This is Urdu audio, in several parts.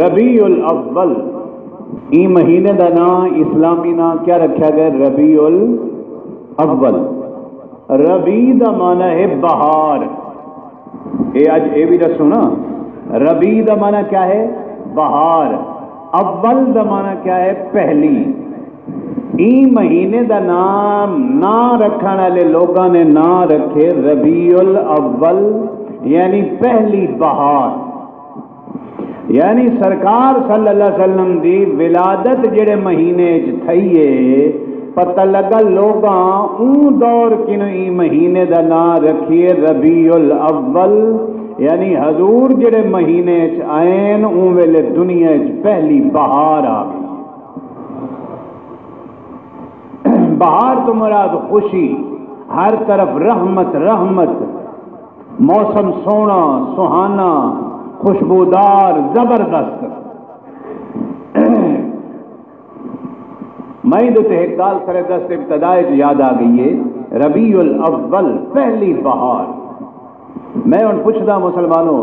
ربیع الاول ای مہینے دا نام اسلامی نام کیا رکھا گیا؟ ربیع الاول۔ ربیع دا معنی ہے بہار۔ اے بھی دسو نا، ربیع دا معنی کیا ہے؟ بہار۔ اول دا معنی کیا ہے؟ پہلی۔ ای مہینے دا نام نہ رکھنے والے لوگوں نے نام رکھے ربیع الاول، یعنی پہلی بہار۔ یعنی سرکار صلی اللہ علیہ وسلم دی ولادت جڑے مہینے چ تھئی ہے، پتہ لگا لوگاں اون دور کنو ای مہینے دا نام رکھیے ربیع الاول، یعنی حضور جڑے مہینے چ آئین اون ویلے دنیا چ پہلی بہار آ گئی۔ بہار تو مراد خوشی، ہر طرف رحمت رحمت، موسم سونا سہانا خوشبودار زبردست۔ میں تو ایک گال کرے دست ابتدائی یاد آ گئی ہے، ربیع الاول پہلی بہار۔ میں ان پوچھتا مسلمانوں،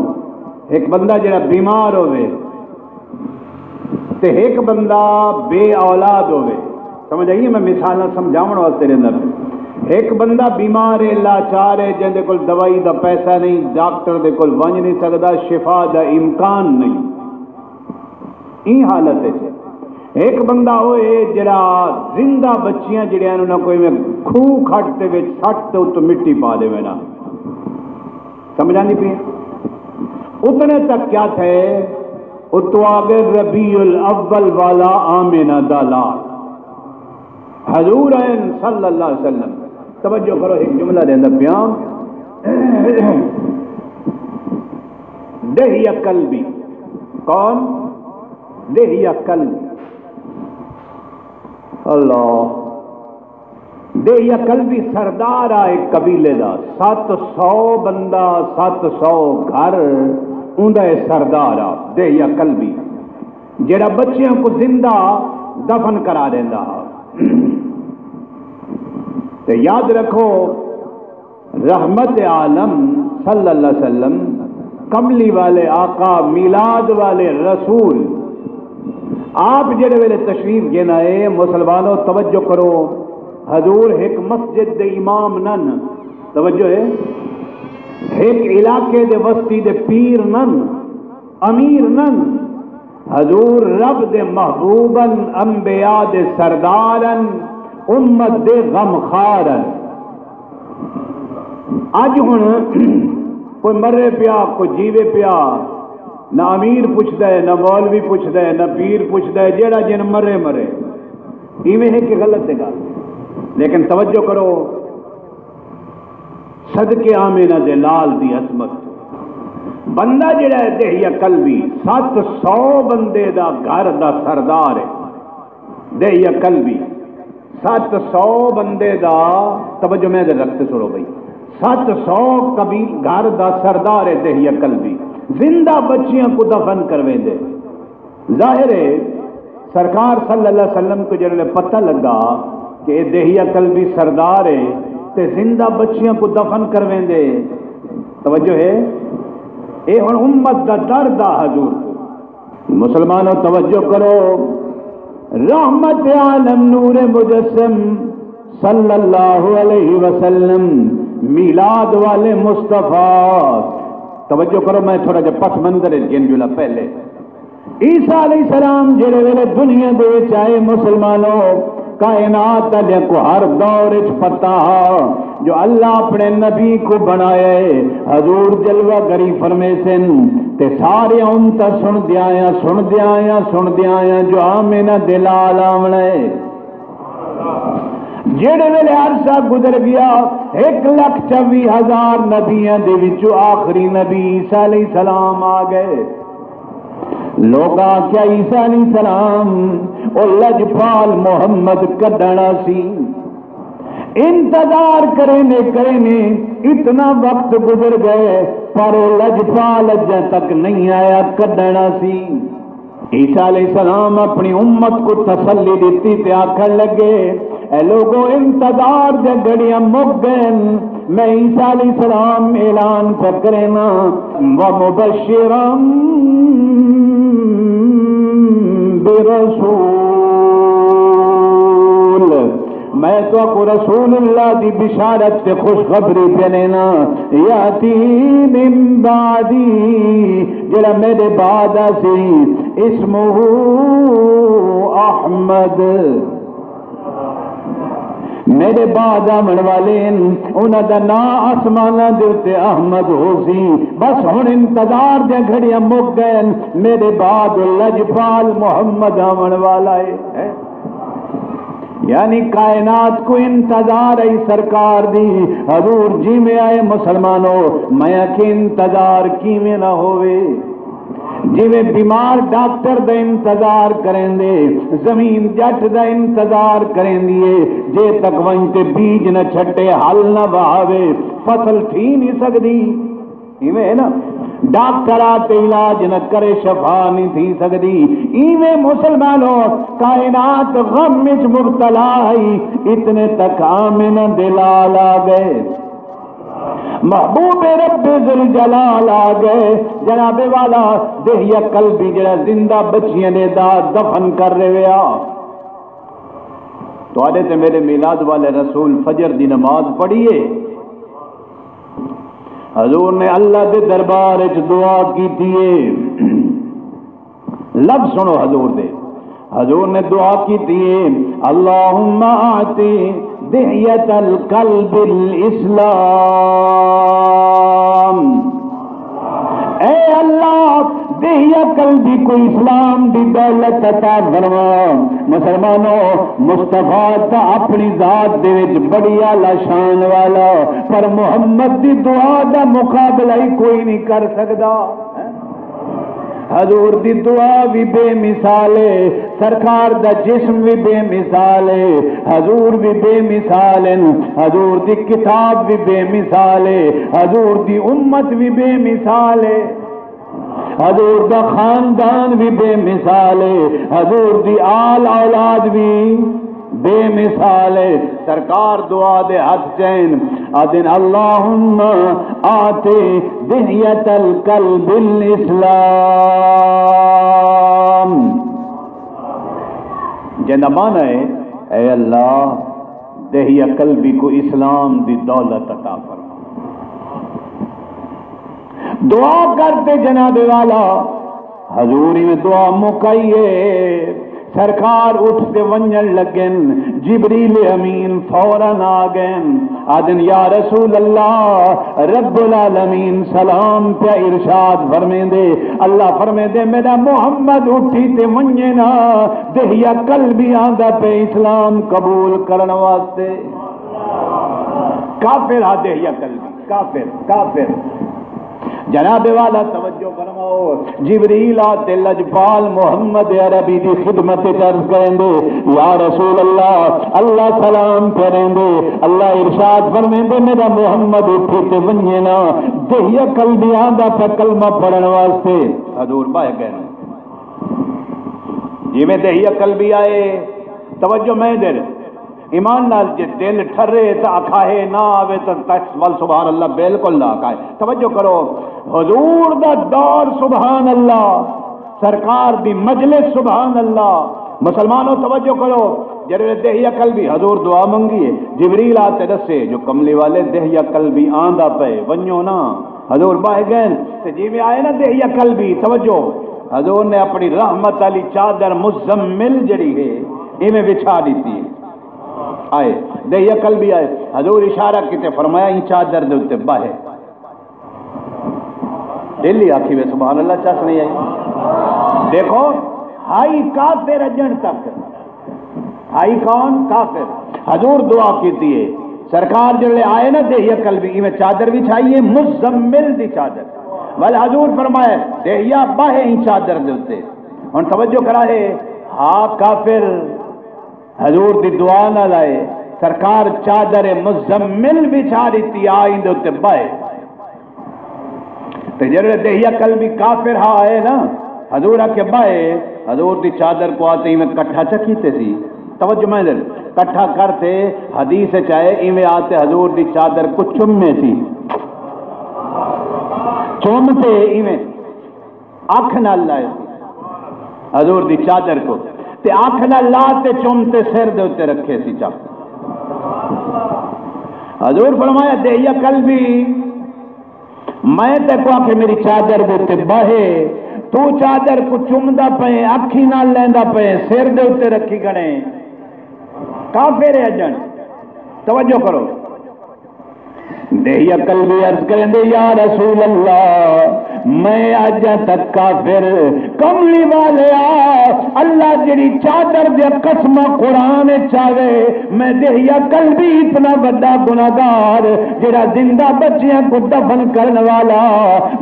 ایک بندہ جڑا بیمار ہوئے تے ایک بندہ بے اولاد ہوئے، سمجھ آئیے میں مثال سمجھاؤں واسطے رہنا۔ ایک بندہ بیمار ہے، لاچار ہے، جن دے کول دوائی دا پیسہ نہیں، ڈاکٹر دے کول ونج نہیں سکتا، شفا دا امکان نہیں، این حالت ہے۔ ایک بندہ ہوئے جڑا زندہ بچیاں جڑیاں نہ کوئی میں کھو کھٹ دے وچ سٹ تے تو مٹی پا دے وینا، سمجھ آندی پئی؟ اتنے تک کیا تھے، اتو آگے ربیع الاول والا آمینہ دا لال حضور صلی اللہ علیہ وسلم۔ توجہ کرو، ایک جملہ دینا پیام، دہی قلبی، کون؟ دہی قلبی، اللہ دہی قلبی سردار آئے قبیلے دا، 700 بندہ 700 گھر اندہ سردار آ دہی قلبی، جڑا بچیاں کو زندہ دفن کرا دینا۔ تو یاد رکھو رحمت عالم صلی اللہ علیہ وسلم، کملی والے آقا، میلاد والے رسول، آپ جڑے ویلے تشریف گنائے مسلمانوں توجہ کرو، حضور ایک مسجد دے امام نن، توجہ ہے، ایک علاقے دے وسطی دے پیر نن، امیر نن، حضور رب دے محبوبن، انبیاء دے سردارن، امت دے غمخارن۔ اج ہن کوئی مرے پیا کوئی جیوے پیا، نہ امیر پوچھتا ہے، نہ مولوی پوچھتا ہے، نہ پیر پوچھتا ہے، جیڑا جن مرے مرے، ایویں ہے کہ غلط ہے گل؟ لیکن توجہ کرو، صدقے آمینہ دے لال دی عظمت، بندہ جڑا ہے دہی قلبی 700 بندے دا گھر دا سردار ہے، دہی قلبی 700 بندے دا، توجہ میں دے رکھتے سنو بھائی، 700 قبیل گھر دا سردار ہے دہی قلبی، زندہ بچیاں کو دفن کرویں دے۔ ظاہر ہے سرکار صلی اللہ علیہ وسلم کو جنہوں نے پتہ لگا کہ یہ دہی قلبی سردار ہے تے زندہ بچیاں کو دفن کرویں دے، توجہ ہے، اے ہن امت دا درد آ حضور۔ مسلمانوں توجہ کرو، رحمت عالم نور مجسم صلی اللہ علیہ وسلم، میلاد والے مصطفیٰ، توجہ کرو، میں تھوڑا جا پس منظر گن جلا پہلے، عیسیٰ علیہ السلام جڑے ویلے دنیا دے وچ آئے مسلمانوں، کائنات دے کو ہر دور وچ پتہ جو اللہ اپنے نبی کو بنائے، حضور جلوہ گری فرمے سن تے سارے امت سن دیاں جو آمینہ دلال آمنے، جڑے ویلے عرصہ گزر گیا 1,24,000 نبیاں دے وچوں آخری نبی عیسیٰ علیہ السلام آ گئے۔ لوگا کیا عیسیٰ علیہ السلام او لجپال محمد کڈنا سی، انتظار کرنے اتنا وقت گزر گئے پر وہ لجپال اجے تک نہیں آیا، کڈنا سی۔ عیسیٰ علیہ السلام اپنی امت کو تسلی دیتی تے آکھن لگے، اے لوگوں انتظار دے گھڑیاں مک گئے، میں عیسیٰ علیہ السلام اعلان پکرینا ومبشرا تو کو رسول اللہ دی بشارت تے خوشخبری دینا یاتی من بعدی جڑا میرے بعد سی اسمہ احمد میرے بعد آمن والے انہاں دا نام آسماناں دے اوتے احمد ہو سی بس ہن انتظار دے گھڑیاں مک گئے میرے بعد لجپال محمد آمن والا ہے یعنی کائنات کو انتظار ہے سرکار دی حضور جی میں آئے مسلمانوں میں کہ انتظار کی میں نہ ہوئے جی میں بیمار ڈاکٹر دا انتظار کریں دے زمین جٹ دا انتظار کریں دیے جے تک ونتے بیج نہ چھٹے حل نہ بہاوے فصل تھی نہیں سکتی ایویں ہے نا ڈاکٹر آتے علاج نہ کرے شفا نہیں تھی سکتی ایویں مسلمانوں کائنات غم وچ مبتلا ہے اتنے تک آمنہ دلال آ گئے محبوب رب ذوالجلال آ گئے جناب والا دہیا قلبی جڑا زندہ بچیاں نے دا دفن کر رہے آ تو آدھے تے میرے میلاد والے رسول فجر دی نماز پڑھیے حضور نے اللہ دے دربار وچ دعا کیتی لفظ سنو حضور دے حضور نے دعا کیتی اللہم آتی دہیت القلب الاسلام اے اللہ دہیا قلبی کو اسلام دی دولت عطا فرما مسلمانوں مصطفیٰ تا اپنی ذات دے وچ بڑی اعلی شان والا پر محمد دی دعا دا مقابلہ ہی کوئی نہیں کر سکدا حضور دی دعا بھی بے مثال ہے سرکار دا جسم بھی بے مثال ہے حضور بھی بے مثال ہے حضور دی کتاب بھی بے مثال ہے حضور دی امت بھی بے مثال ہے حضور دا خاندان بھی بے مثال ہے حضور دی آل اولاد بھی بے مثال ہے سرکار دعا دے ہاتھ چین آدن اللہم آتے دہیت القلب الاسلام جنہ مانا ہے اے اللہ دہیا قلبی کو اسلام دی دولت عطا فرما دعا کرتے جناب والا حضوری میں دعا مکائیے سرکار اٹھتے ونجن لگن جبریل امین فوراً آگئن آدن یا رسول اللہ رب العالمین سلام پہ ارشاد فرمیں دے اللہ فرمیں دے میرا محمد اٹھی تے ونجنا دہیا قلبی آندہ پہ اسلام قبول کرنے واسطے کافر آ دہیا قلبی کافر جناب والا توجہ فرماؤ جبریل آتے لجپال محمد عربی دی خدمت عرض کریں دے یا رسول اللہ اللہ سلام کریں دے اللہ ارشاد فرمیں دے میرا محمد اٹھے تے ونجنا دہیا قلبی آندہ پہ کلمہ پڑھن واسطے حضور بائے کہنا جی میں دہیا قلبی آئے توجہ میں دے ایمان نال جے دل ٹھرے تا اکھاہے نہ آوے تا تسول سبحان اللہ بالکل نہ اکھائے توجہ کرو حضور دا دور سبحان اللہ سرکار دی مجلس سبحان اللہ مسلمانوں توجہ کرو جڑے دہیا قلبی حضور دعا منگی ہے جبریل آتے دسے جو کملی والے دہیا قلبی آندہ پہ ونجو نا حضور باہے گئن تے جی میں آئے نا دہیا قلبی توجہ حضور نے اپنی رحمت علی چادر مزمل جڑی ہے ایمیں بچھا دیتی ہے آئے دہیا قلبی آئے حضور اشارہ کیتے فرمایا ان چادر دے اتے باہے دلی آکھی میں سبحان اللہ چاس نہیں آئی دیکھو ہائی کافر اجن تک ہائی کون کافر حضور دعا کیتی ہے سرکار جڑے آئے نا دہیا قلبی میں چادر بھی چاہیے مزمل دی چادر بل حضور فرمائے دہیا باہے ان چادر دے اتے ان توجہ کرا ہے ہاں کافر حضور دی دعا نہ لائے سرکار چادر مزمل بچھا دیتی آئیں دے اتے باہے تو جڑے دہیا قلبی کافر ہاں آئے نا حضور آکے باہے حضور دی چادر کو آتے ہی میں کٹھا چکیتے سی توجہ میں دل کٹھا کرتے حدیث چاہے ہی میں آتے حضور دی چادر کو چمنے سی چومتے ہی میں آنکھ نہ لائے حضور دی چادر کو تے آنکھ نہ لاتے چومتے سر دے ہوتے رکھے سی چاپ حضور فرمایا دہیا قلبی میں تے کو آکے میری چادر دیتے بہے تو چادر کو چمدا پے اکھی نال لیندا پے سر دے اتے رکھی کھڑے کافر ہے جن توجہ کرو دہیا قلبی عرض کریں دے یا رسول اللہ میں آج تک کافر کملی والے اللہ جڑی چادر دے قسم قرآن چاہے میں دہیا قلبی اتنا بڑا گناہگار جڑا زندہ بچیاں کو دفن کرنے والا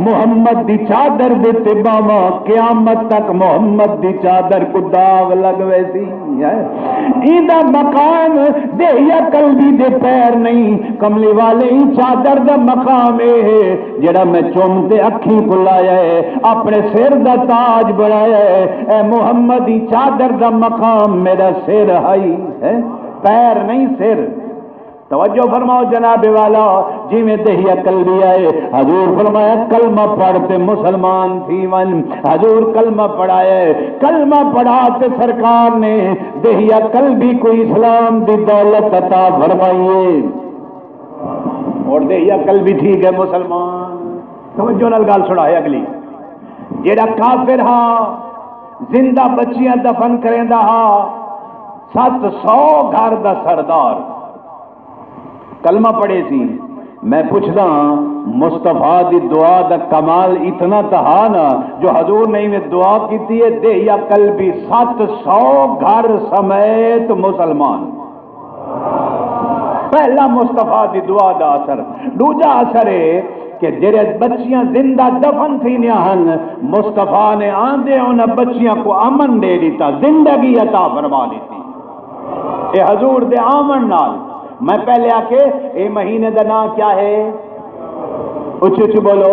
محمد دی چادر دے تباما قیامت تک محمد دی چادر کو داغ لگوے سی ایدہ مقام دہیا قلبی دے پیر نہیں کملی والے ہی چادر دا مقام ہے جڑا میں چومتے اکھی بلایا ہے اپنے سر دا تاج بنایا ہے اے محمد ہی چادر دا مقام میرا سر ہے پیر نہیں سر توجہ فرماؤ جناب والا جی میں دہیا قلبی آئے حضور فرمایا کلمہ پڑھتے مسلمان تھی من حضور کلمہ پڑھائے کلمہ پڑھاتے سرکار نے دہیا قلبی کو اسلام دی دولت عطا فرمائیے اور دہیا قلبی ٹھیک ہے مسلمان توجہ نال گل سنائے اگلی جیڑا کافر ہا زندہ بچیاں دفن کریندا ہا 700 گھر دا سردار کلمہ پڑھے سی میں پوچھدا مصطفیٰ دی دعا دا کمال اتنا تہا نا جو حضور نے میں دعا کیتی ہے دہیا قلبی 700 گھر سمیت مسلمان پہلا مصطفیٰ دی دعا دا اثر دوجا اثر ہے کہ جڑے بچیاں زندہ دفن تھی نیاہن مصطفیٰ نے آندے انہاں بچیاں کو امن دے دیتا زندگی عطا فرما دیتی اے حضور دے آمن نال میں پہلے آکے اے مہینے دا نام کیا ہے اچھ اچھ بولو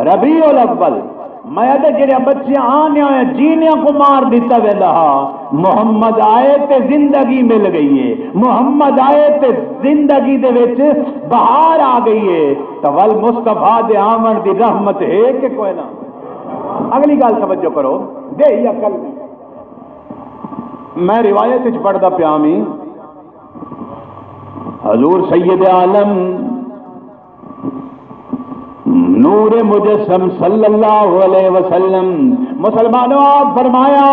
ربیع الاول میں دے جڑے بچیاں آنے ہوئے جینیاں کو مار دیتا ویدہ محمد آئے تے زندگی مل گئی ہے محمد آئے تے زندگی دے وچ بہار آ گئی ہے تو ول مصطفیٰ دے آمن دی رحمت ہے کہ کوئی نہ اگلی گال توجہ کرو دہیا قلبی میں روایت وچ پڑھدا پیامی حضور سید عالم نور مجسم صلی اللہ علیہ وسلم مسلمانوں آپ فرمایا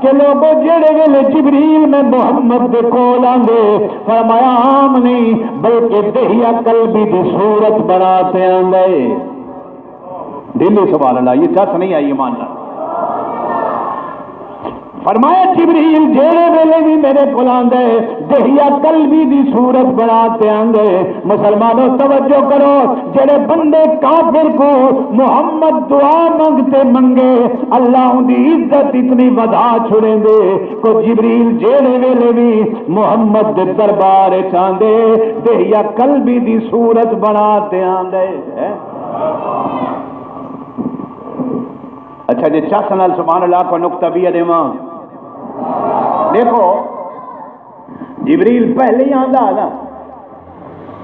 کہ لوگوں جڑے ویلے جبریل میں محمد دے کول آندے فرمایا عام نہیں بلکہ دہیا قلبی دی صورت بناتے آندے دلی سبحان اللہ یہ چس نہیں آئی ایمان اللہ فرمایا جبریل جیڑے ویلے بھی میرے کول آندے دہیا قلبی دی صورت بناتے آندے مسلمانوں توجہ کرو جڑے بندے کافر کو محمد دعا منگتے منگے اللہ ان دی عزت اتنی ودا چھڑیں دے کو جبریل جیڑے ویلے بھی محمد دے دربار چاندے دہیا قلبی دی صورت بناتے آندے اچھا جی چس نال سبحان اللہ کو نقطہ بھی دیواں دیکھو جبریل پہلے ہی آندا نا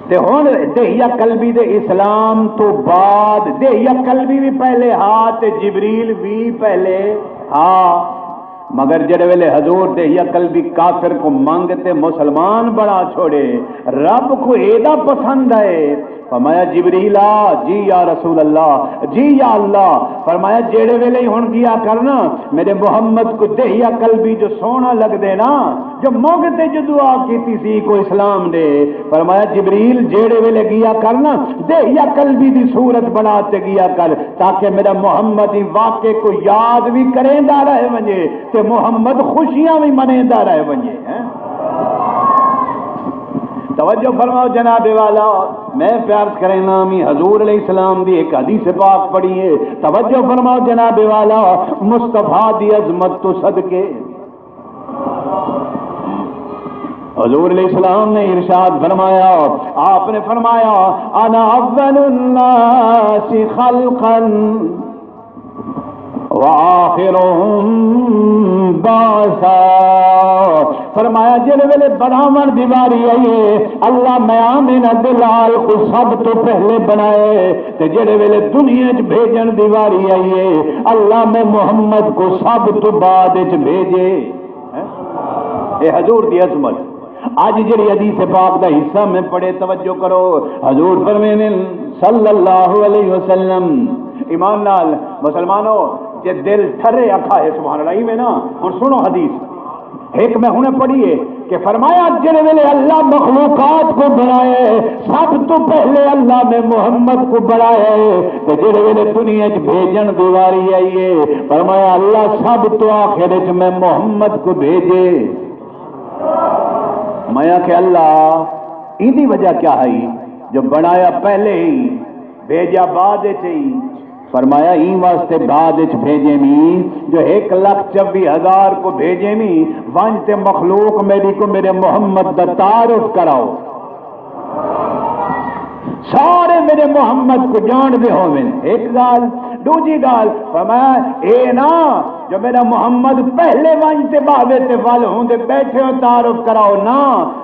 تے ہن دہیا قلبی دے اسلام تو بعد دہیا قلبی بھی پہلے ہاں تے جبریل بھی پہلے ہاں مگر جڑے ویلے حضور دہیا قلبی کافر کو مانگتے مسلمان بڑا چھوڑے رب کو ایدا پسند ہے فرمایا جبریل جی یا رسول اللہ جی یا اللہ فرمایا جیڑے ویلے ہی ہن گیا کرنا میرے محمد کو دہیا قلبی جو سونا لگ دے نا جو مانگتے جو دعا کیتی سی کو اسلام دے فرمایا جبریل جیڑے ویلے گیا کرنا دہیا قلبی دی صورت بناتے گیا کر تاکہ میرا محمد ہی واقعے کو یاد بھی کریں دا رہے ونجے تے محمد خوشیاں بھی منیں دا رہے ونجے توجہ فرماؤ جناب والا میں پیار کریں نامی حضور علیہ السلام دی ایک حدیث پاک پڑھی ہے توجہ فرماؤ جناب والا مصطفیٰ دی عظمت تو صدقے حضور علیہ السلام نے ارشاد فرمایا آپ نے فرمایا انا اول الناس خلقا وآخرهم باسا فرمایا جلے ویلے بناون دیواری آئیے اللہ میں آمین دلال کو سب تو پہلے بنائے تے جلے ویلے دنیا چ بھیجن دیواری آئیے اللہ میں محمد کو سب تو بعد چ بھیجے اے حضور دی عظمت آج جڑی حدیث پاک دا حصہ میں پڑھے توجہ کرو. حضور فرمینے صلی اللہ علیہ وسلم ایمان نال مسلمانوں جے دل ٹھرے اکھا ہے سبحان اللہ ہی میں نا. اور سنو حدیث ایک میں ہنے پڑھی ہے کہ فرمایا جڑے ویلے اللہ مخلوقات کو بنائے سب تو پہلے اللہ نے محمد کو بنایا تو جڑے ویلے دنیا چ بھیجن دی واری آئی ہے فرمایا اللہ سب تو آخر چ میں محمد کو بھیجے. میں کہ اللہ ایدی وجہ کیا ہے جو بنایا پہلے ہی بھیجا بعد ہی. فرمایا این واسطے بعد بھیجے می جو 1,24,000 کو بھیجے می وانتے مخلوق میری کو میرے محمد دا تعارف کراؤ. سارے میرے محمد کو جان دے ہوئے. ایک گال دوجی گال فرمایا اے نا جو میرا محمد پہلے وانتے باوے تے وال ہوں دے بیٹھے ہو تعارف کراؤ نا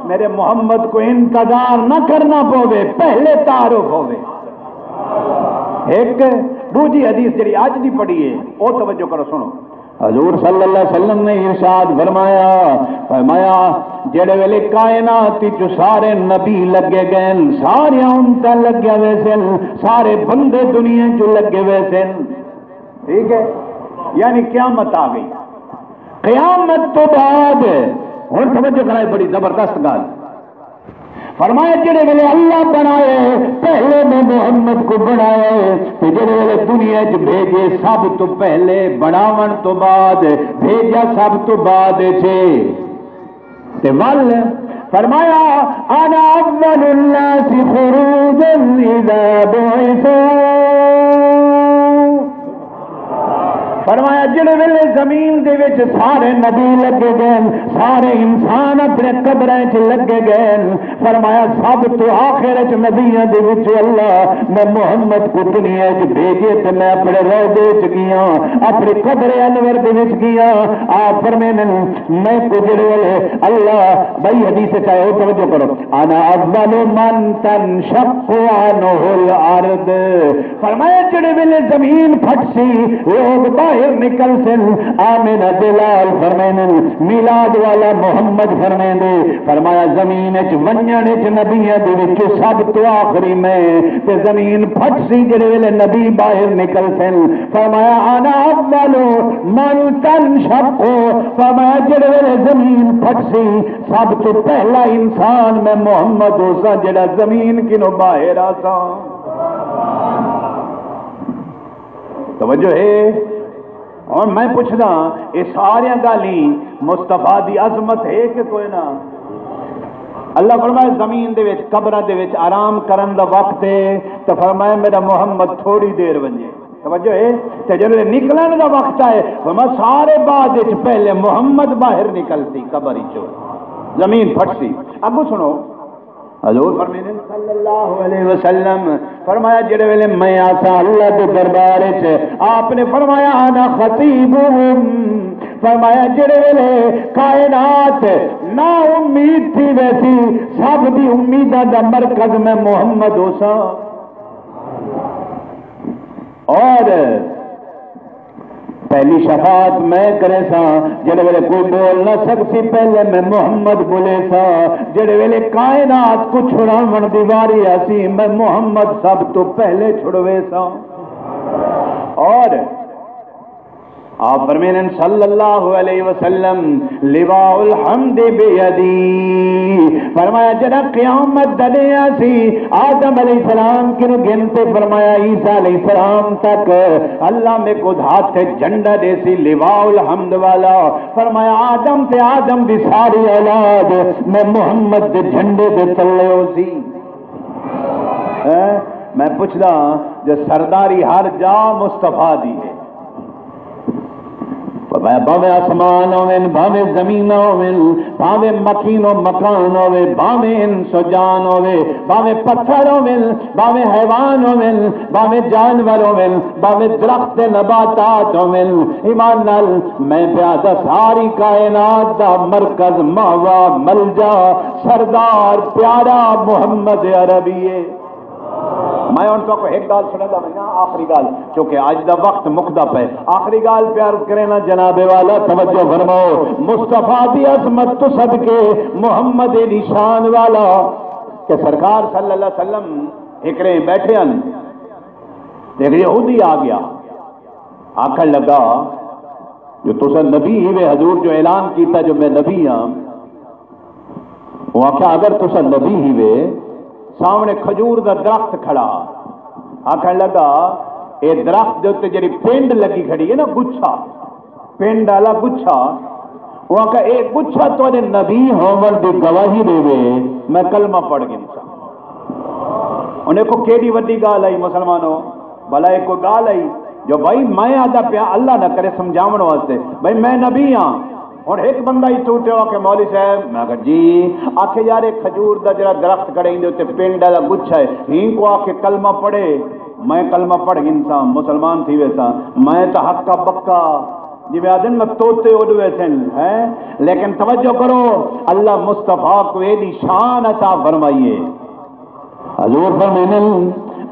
میرے محمد کو انتظار نہ کرنا پوے پہلے تعارف ہوئے. ایک دوسری حدیث جڑی آج دی پڑھی ہے او توجہ کرو سنو. حضور صلی اللہ علیہ وسلم نے ارشاد فرمایا جڑے ویلے کائنات چ سارے نبی لگے گئے سارے امتاں لگے ہوئے سن سارے بندے دنیا چ لگے ہوئے سن. ٹھیک ہے یعنی قیامت آ گئی. قیامت تو بعد ہن توجہ کرائے بڑی زبردست گل فرمایا جڑے ویلے اللہ بنائے پہلے میں محمد کو بنائے تے جڑے ویلے دنیا چ بھیجے سب تو پہلے بناون تو بعد بھیجا سب تو بعد تے ول فرمایا انا اول الناس خروجا اذا بعثوا. فرمایا جڑے ویلے زمین دے وچ سارے نبی لگے گئے سارے انسان اپنے قبراں چ لگے گئے فرمایا سب تو آخر چ نبیاں دے وچ اللہ میں محمد کو دنیا چ بھیجے تے میں اپنے روضے چ گیا اپنے قبر انور دے وچ گیا. آپ فرمینے میں کو جڑے ویلے اللہ بھائی حدیث چاہے توجہ کرو انا اول من تنشق عنه الارض. فرمایا جڑے ویلے زمین پھٹ سی لوگ باہر نکل سن آمین بلال فرمینے میلاد والا محمد فرمینے فرمایا زمین چ ونجن چ نبیاں دے وچ سب تو آخری میں تے زمین پھٹ سی جڑے ویلے نبی باہر نکل سن فرمایا انا اول من تنشق. فرمایا جڑے ویلے زمین پھٹ سی سب تو پہلا انسان میں محمد ہوسا جڑا زمین کنو باہر آسا. توجہ ہے. اور میں پوچھنا یہ سارے گالی مصطفیٰ دی عظمت ہے کہ کوئی نہ. اللہ فرمائے زمین دے وچ قبراں دے وچ آرام کرن دا وقت ہے تو فرمایا میرا محمد تھوڑی دیر ونجے. توجہ ہے تے جب نکلن دا وقت آئے فرمایا سارے بعد وچ پہلے محمد باہر نکلتی قبر چوں زمین پھٹتی. ابو سنو حضور فرمینے صلی اللہ علیہ وسلم فرمایا جڑے ویلے میں آسا اللہ کے دربار چ آپ نے فرمایا انا خطیبہم. فرمایا جڑے ویلے کائنات نا امید تھی ویسی سب دی امیداں دا مرکز میں محمد ہوسا. اور پہلی شفاعت میں کرے سا جڑے ویلے کوئی بول نہ سکتی پہلے میں محمد بولے سا. جڑے ویلے کائنات کو چھڑاون دی واری آسی میں محمد سب تو پہلے چھڑوے سا. اور آپ فرمینے صلی اللہ علیہ وسلم لواء الحمد بیدی. فرمایا جڑا قیامت دنیا سی آدم علیہ السلام کی گنتے فرمایا عیسیٰ علیہ السلام تک اللہ میں کو ہاتھ جھنڈا دے سی لواء الحمد والا. فرمایا آدم تے آدم دی ساری اولاد میں محمد دے جھنڈے دے تلے ہو سی. میں پوچھدا جو سرداری ہر جا مصطفیٰ دی ہے باوے آسمان ہوئے باوے زمین ہوئے باوے مکین و مکان ہوئے باوے انس و جان ہوئے باوے پتھر ہوئے باوے حیوان ہوئے باوے جانور ہوئے باوے درخت نباتات ہوئے. ایمان نال میں پیادا ساری کائنات دا مرکز ماوا ملجا سردار پیارا محمد عربی ہے. میں ان کو ایک گال سنے دا میں آخری گال چونکہ آج دا وقت مقدہ پہ آخری گال پیار کرے نا جناب والا توجہ فرماؤ مصطفیٰ دی عظمت تو صدقے محمد نشان والا کہ سرکار صلی اللہ علیہ وسلم ایکڑے بیٹھے ہیں ایک یہودی آ گیا آکھن لگا جو تسا نبی ہوئے حضور جو اعلان کیتا جو میں نبی ہاں وہ آکھا اگر تسا نبی ہوئے سامنے کھجور دا درخت کھڑا آکھن لگا اے درخت دے تے جڑی پنڈ لگی کھڑی ہے نا گچھا پنڈ والا گچھا وہ آکھا اے گچھا تو نبی ہون دی گواہی دے میں کلمہ پڑھ گیا انہیں کو کیڑی وڈی گال آئی مسلمانوں بھلا ایک کوئی گال آئی جو بھائی میں آدھا پیا اللہ نہ کرے سمجھاون واسطے بھائی میں نبی ہاں اور ایک بندہ ہی ٹوٹے ہو کہ مولوی صاحب میں کہا جی آکھے یار ایک کھجور دا جڑا درخت کھڑے ہیں تے پنڈ والا گچھا ہے ہی کو آکھے کلمہ پڑھے میں کلمہ پڑھ گنسا مسلمان تھی ویسا میں تو حقا بکا جی میں آدن میں توتے اڑوے تھے ہیں لیکن توجہ کرو اللہ مصطفیٰ کو ایڈی شان عطا فرمائیے حضور فرمانے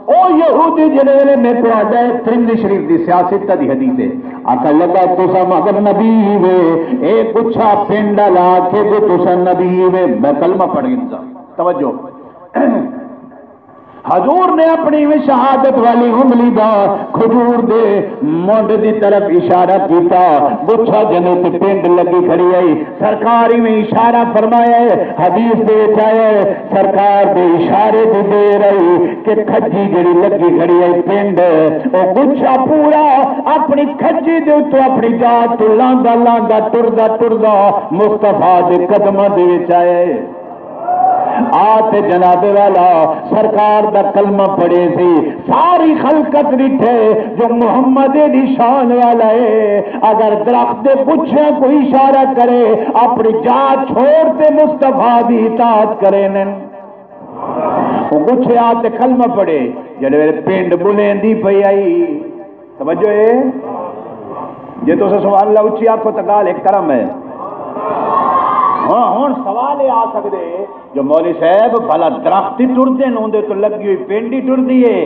او یہودی جڑے ویلے میں تو آجا ہے ترمذی شریف دی سیاست دی حدیث ہے آقا لگا تسا مگر نبی وے اے کچھا پنڈا لا کے جو تسا نبی وے میں کلمہ پڑھ گیا توجہ حضور نے اپنی میں شہادت والی انگلی دا کھجور دے مونڈ دی طرف اشارہ کیتا گچھا جنت پنڈ لگی کھڑی آئی سرکاری میں اشارہ فرمایا ہے حدیث دے چاہے سرکار دے اشارے دی دے رہی کہ کھجی جڑی لگی کھڑی آئی پنڈ او گچھا پورا اپنی کھجی دے تو اپنی جات تو لاندا لاندا ٹردا مصطفیٰ دے قدمہ دے چاہے آتے جناب والا سرکار دا کلمہ پڑے سی ساری خلقت رٹھے جو محمد نشان والا ہے اگر درخت دے گچھے کو اشارہ کرے اپنی جان چھوڑتے مصطفیٰ دی اطاعت کرے نن وہ گچھے آتے کلمہ پڑے جڑے میرے پنڈ بلندی پئی آئی توجہ ہے جے تو سے سبحان اللہ اچھی آپ کو تقال ایک کرم ہے ہاں ہوں سوال آ سکتے جو مولوی صاحب بھلا درخت ہی ٹردے نوندے تو لگی ہوئی پنڈی ٹردی ہے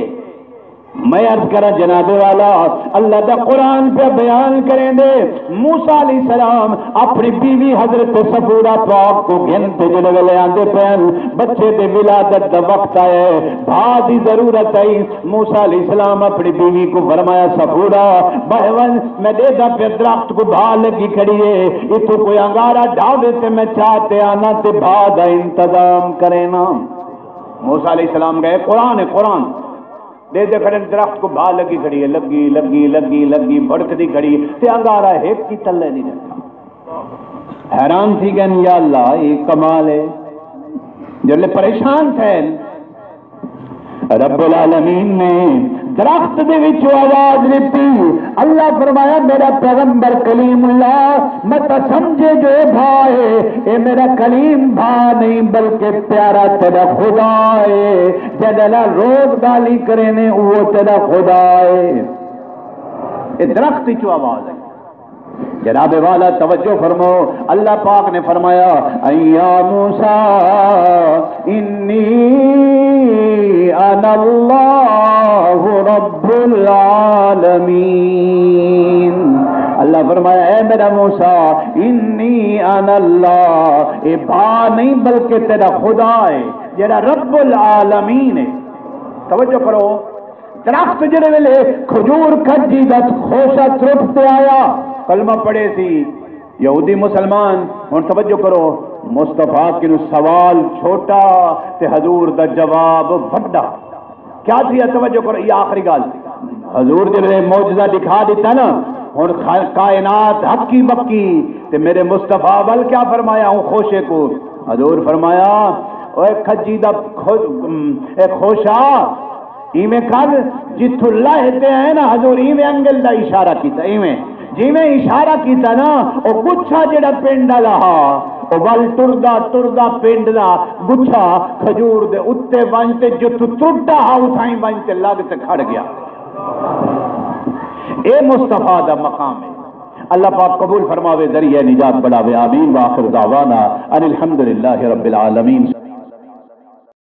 میں عرض کرا جناب والا اللہ دا قرآن پہ بیان کریں دے موسیٰ علیہ السلام اپنی بیوی حضرت صفورہ پاک کو گھنتے جنہوں لے آندے پہن بچے دے ولادت دا وقت آئے بھادی ضرورت آئی موسیٰ علیہ السلام اپنی بیوی کو فرمایا صفورہ بہون میں دے دا پہ درخت کو بھا لگی کھڑی ہے اتو کوئی انگارہ ڈھاوے تے میں چاہتے آنا تے بھادا انتظام کریں نا موسیٰ علیہ السلام گئے قرآن ہے قرآن دے دے کھڑے درخت کو بھا لگی کھڑی ہے لگی بڑکتی کھڑی تے انگارہ ایک کی تلے نہیں رہتا حیران تھی کہ یا اللہ یہ کمال ہے جو لے پریشان تھے رب العالمین نے درخت دے وچ آواز دیتی اللہ فرمایا میرا پیغمبر کلیم اللہ مت سمجھے جو بھائی اے میرا کلیم بھا نہیں بلکہ پیارا تیرا خدا ہے جدلا روز گالی کرے نے وہ تیرا خدا ہے اے درخت وچ آواز ہے جناب والا توجہ فرمو اللہ پاک نے فرمایا ایا موسیٰ انی انا اللہ رب العالمین اللہ فرمایا اے میرا موسیٰ انی انا اللہ اے با نہیں بلکہ تیرا خدا ہے جڑا رب العالمین ہے توجہ کرو درخت جڑے ویلے کھجور کھجی دا خوشا ترٹتے آیا کلمہ پڑے سی یہودی مسلمان اور توجہ کرو مصطفیٰ کی سوال چھوٹا تے حضور دا جواب بڑا کیا تھی توجہ کرو یہ آخری گال حضور جڑے معجزہ دکھا دیتا نا اور کائنات حقی بکی تے میرے مصطفیٰ بل کیا فرمایا ہوں خوشے کو حضور فرمایا اے کھجی دا خوشا ایویں کر جتھو لہتے ہیں نا حضور ایویں انگل دا اشارہ کیتا ایویں جی میں اشارہ کیتا نا او گچھا جڑا پنڈ رہا او ول ٹردا پنڈ دا گچھا کھجور دے اتے ونجتے جو تو ٹردا اتھائیں ونجتے لگ تے کھڑ گیا اے مصطفیٰ دا مقام ہے اللہ پاک قبول فرماوے ذریعہ نجات بڑھاوے آمین وآخر دعوانا ان الحمدللہ رب العالمین